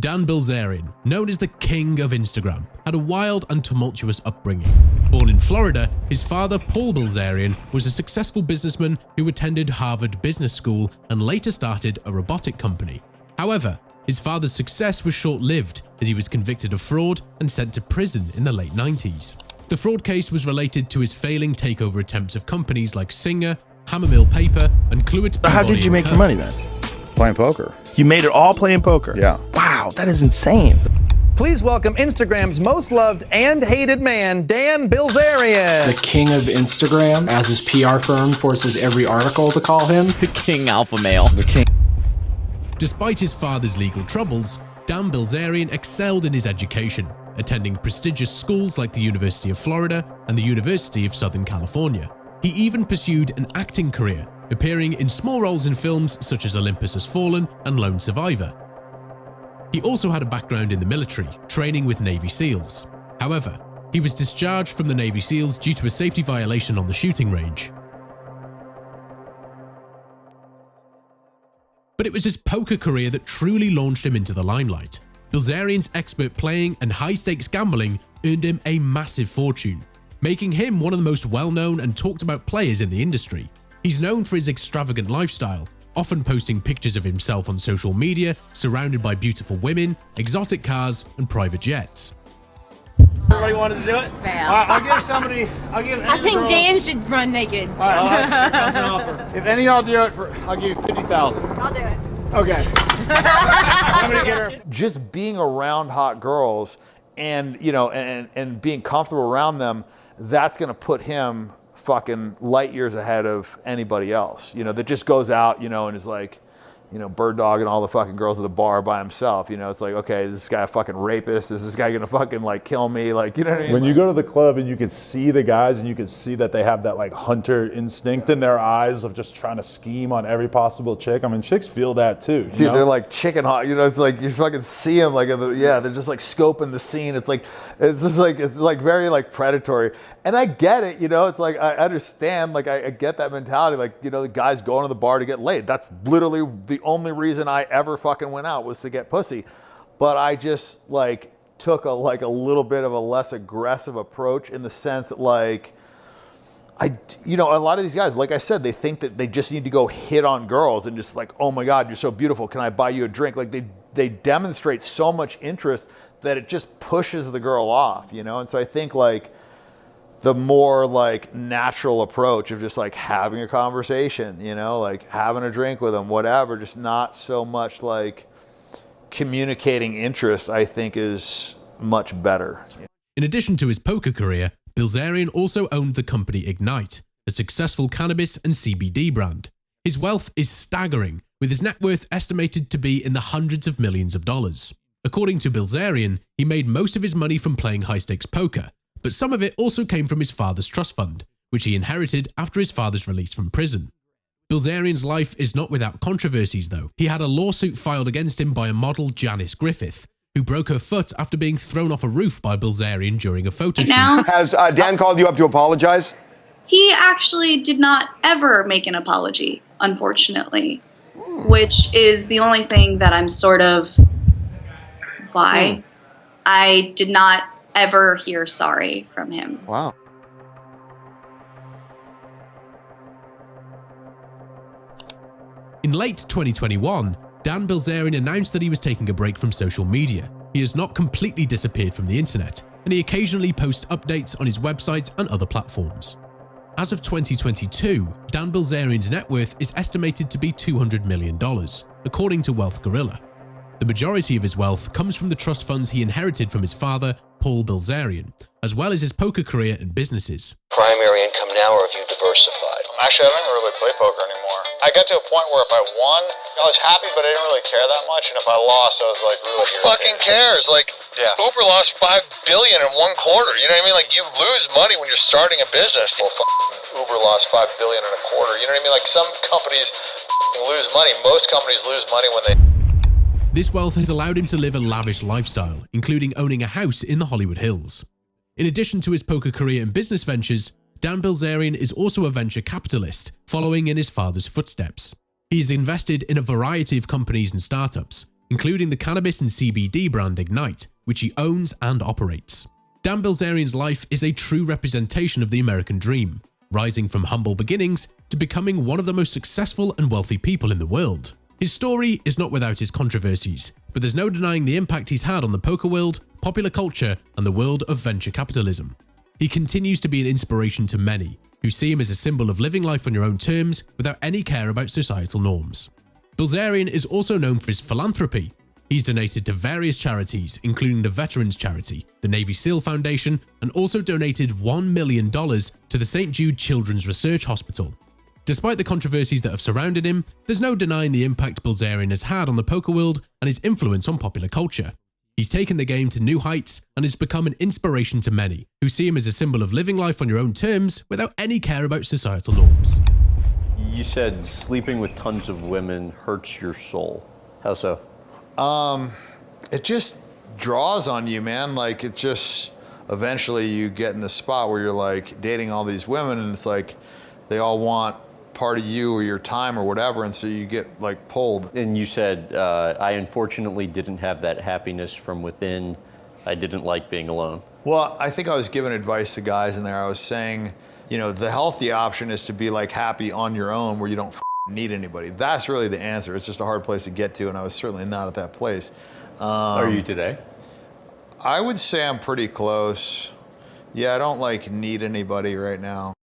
Dan Bilzerian, known as the King of Instagram, had a wild and tumultuous upbringing. Born in Florida, his father, Paul Bilzerian, was a successful businessman who attended Harvard Business School and later started a robotic company. However, his father's success was short-lived as he was convicted of fraud and sent to prison in the late 90s. The fraud case was related to his failing takeover attempts of companies like Singer, Hammermill Paper, and Cluett. How did you make your money then? Playing poker. You made it all playing poker? Yeah. Wow, that is insane. Please welcome Instagram's most loved and hated man, Dan Bilzerian. The king of Instagram, as his PR firm forces every article to call him. The king alpha male. The king. Despite his father's legal troubles, Dan Bilzerian excelled in his education, attending prestigious schools like the University of Florida and the University of Southern California. He even pursued an acting career, appearing in small roles in films such as Olympus Has Fallen and Lone Survivor. He also had a background in the military, training with Navy SEALs. However, he was discharged from the Navy SEALs due to a safety violation on the shooting range. But it was his poker career that truly launched him into the limelight. Bilzerian's expert playing and high-stakes gambling earned him a massive fortune, making him one of the most well-known and talked-about players in the industry. He's known for his extravagant lifestyle, often posting pictures of himself on social media, surrounded by beautiful women, exotic cars, and private jets. Everybody wanted to do it? Fail. All right, I think Dan should run naked. All right, that's an offer. If any of y'all do it, I'll give you $50,000. I'll do it. Okay. Somebody get her. Just being around hot girls and, you know, and being comfortable around them, that's going to put him fucking light years ahead of anybody else, you know, that just goes out, you know, and is like, you know, bird dogging all the fucking girls at the bar by himself. You know, it's like, okay, is this guy a fucking rapist? Is this guy gonna fucking like kill me? Like, you know what I mean? When you go to the club and you can see the guys and you can see that they have that like hunter instinct in their eyes of just trying to scheme on every possible chick. I mean, chicks feel that too. Dude, they're like chicken hot. You know, it's like you fucking see them like, yeah, they're just like scoping the scene. It's like, it's like very like predatory. And I get it, you know, it's like, I understand, like, I get that mentality, like, you know, the guy's going to the bar to get laid. That's literally the only reason I ever fucking went out was to get pussy. But I just, like, took a little bit of a less aggressive approach in the sense that, like, you know, a lot of these guys, like I said, they think that they just need to go hit on girls and just like, oh my God, you're so beautiful, can I buy you a drink? Like, they demonstrate so much interest that it just pushes the girl off, you know? And so I think, like, the more like natural approach of just like having a conversation, you know, like having a drink with them, whatever, just not so much like communicating interest, I think is much better. In addition to his poker career, Bilzerian also owned the company Ignite, a successful cannabis and CBD brand. His wealth is staggering, with his net worth estimated to be in the hundreds of millions of dollars. According to Bilzerian, he made most of his money from playing high-stakes poker, but some of it also came from his father's trust fund, which he inherited after his father's release from prison. Bilzerian's life is not without controversies though. He had a lawsuit filed against him by a model, Janice Griffith, who broke her foot after being thrown off a roof by Bilzerian during a photo shoot. Has Dan called you up to apologize? He actually did not ever make an apology, unfortunately, which is the only thing that I'm sort of, why? I did not ever hear sorry from him. Wow. In late 2021, Dan Bilzerian announced that he was taking a break from social media. He has not completely disappeared from the internet, and he occasionally posts updates on his website and other platforms. As of 2022, Dan Bilzerian's net worth is estimated to be $200 million, according to Wealth Gorilla. The majority of his wealth comes from the trust funds he inherited from his father, Paul Bilzerian, as well as his poker career and businesses. Primary income now, or have you diversified? Actually, I don't really play poker anymore. I got to a point where if I won, I was happy, but I didn't really care that much. And if I lost, I was like really irritated. Fucking cares? Like, Uber lost $5 billion in one quarter. You know what I mean? Like, you lose money when you're starting a business. Well, Uber lost $5 billion in a quarter. You know what I mean? Like, some companies lose money. Most companies lose money when they... This wealth has allowed him to live a lavish lifestyle, including owning a house in the Hollywood Hills. In addition to his poker career and business ventures, Dan Bilzerian is also a venture capitalist, following in his father's footsteps. He has invested in a variety of companies and startups, including the cannabis and CBD brand Ignite, which he owns and operates. Dan Bilzerian's life is a true representation of the American dream, rising from humble beginnings to becoming one of the most successful and wealthy people in the world. His story is not without its controversies, but there's no denying the impact he's had on the poker world, popular culture, and the world of venture capitalism. He continues to be an inspiration to many, who see him as a symbol of living life on your own terms without any care about societal norms. Bilzerian is also known for his philanthropy. He's donated to various charities, including the Veterans Charity, the Navy SEAL Foundation, and also donated $1 million to the St. Jude Children's Research Hospital. Despite the controversies that have surrounded him, there's no denying the impact Bilzerian has had on the poker world and his influence on popular culture. He's taken the game to new heights and has become an inspiration to many, who see him as a symbol of living life on your own terms without any care about societal norms. You said sleeping with tons of women hurts your soul. How so? It just draws on you, man. Like, it just, eventually you get in the spot where you're like dating all these women and it's like they all want part of you or your time or whatever, and so you get like pulled. And you said, I unfortunately didn't have that happiness from within. I didn't like being alone. Well, I think I was giving advice to guys in there. I was saying, you know, the healthy option is to be like happy on your own where you don't need anybody. That's really the answer. It's just a hard place to get to, and I was certainly not at that place. Are you today? I would say I'm pretty close. Yeah, I don't like need anybody right now.